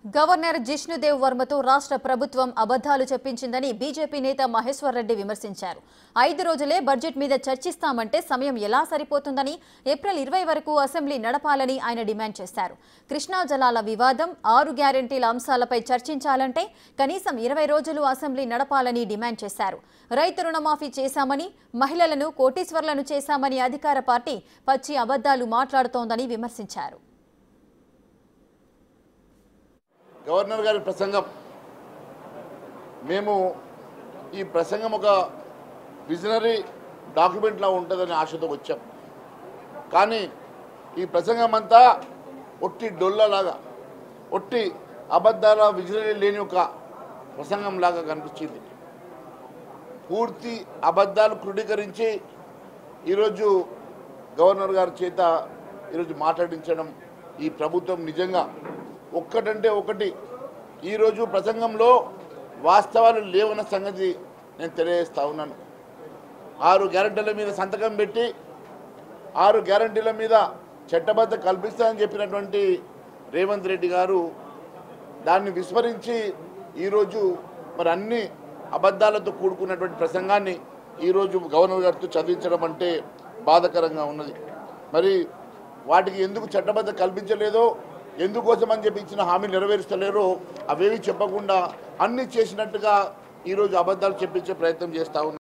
Governor Jishnu Dev వర్మతో రాష్ట్ర ప్రభుత్వం అబద్ధాలు చెప్పించిందని బీజేపీ నేత మహేశ్వర్ రెడ్డి విమర్శించారు. 5 రోజులే బడ్జెట్ మీద చర్చిస్తామంటే సమయం ఎలా సరిపోతుందని ఏప్రిల్ 20 వరకు అసెంబ్లీ నడపాలని ఆయన డిమాండ్ చేశారు. కృష్ణా జలాల వివాదం, 6 గ్యారెంటీల అంశాలపై చర్చించాలంటే కనీసం 20 రోజులు అసెంబ్లీ నడపాలని డిమాండ్ చేశారు. రైతు రుణమాఫీ చేశామని, మహిళలను కోటీశ్వర్లను చేశామని అధికార పార్టీ పచ్చి అబద్ధాలు మాట్లాడుతోందని విమర్శించారు. గవర్నర్ గారి ప్రసంగం మేము ఈ ప్రసంగం ఒక విజనరీ డాక్యుమెంట్లా ఉంటుందని ఆశతో వచ్చాం. కానీ ఈ ప్రసంగం అంతా ఒట్టి డొల్లలాగా, ఒట్టి అబద్ధాల విజనరీ లేని ఒక ప్రసంగంలాగా కనిపించింది. పూర్తి అబద్ధాలు క్రోడీకరించి ఈరోజు గవర్నర్ గారి చేత ఈరోజు మాట్లాడించడం ఈ ప్రభుత్వం నిజంగా ఒక్కటంటే ఒకటి ఈరోజు ప్రసంగంలో వాస్తవాలు లేవన్న సంగతి నేను తెలియజేస్తా ఉన్నాను. 6 గ్యారెంటీల మీద సంతకం పెట్టి 6 గ్యారెంటీల మీద చట్టబద్ధ కల్పిస్తానని చెప్పినటువంటి రేవంత్ రెడ్డి గారు దాన్ని విస్మరించి ఈరోజు మరి అన్ని అబద్ధాలతో కూడుకున్నటువంటి ప్రసంగాన్ని ఈరోజు గవర్నర్ గారితో చదివించడం అంటే బాధాకరంగా ఉన్నది. మరి వాటికి ఎందుకు చట్టబద్ధ కల్పించలేదో, ఎందుకోసం అని చెప్పి ఇచ్చిన హామీ నెరవేరుస్తలేరో అవేవి చెప్పకుండా అన్నీ చేసినట్టుగా ఈరోజు అబద్ధాలు చెప్పించే ప్రయత్నం చేస్తూ ఉన్నారు.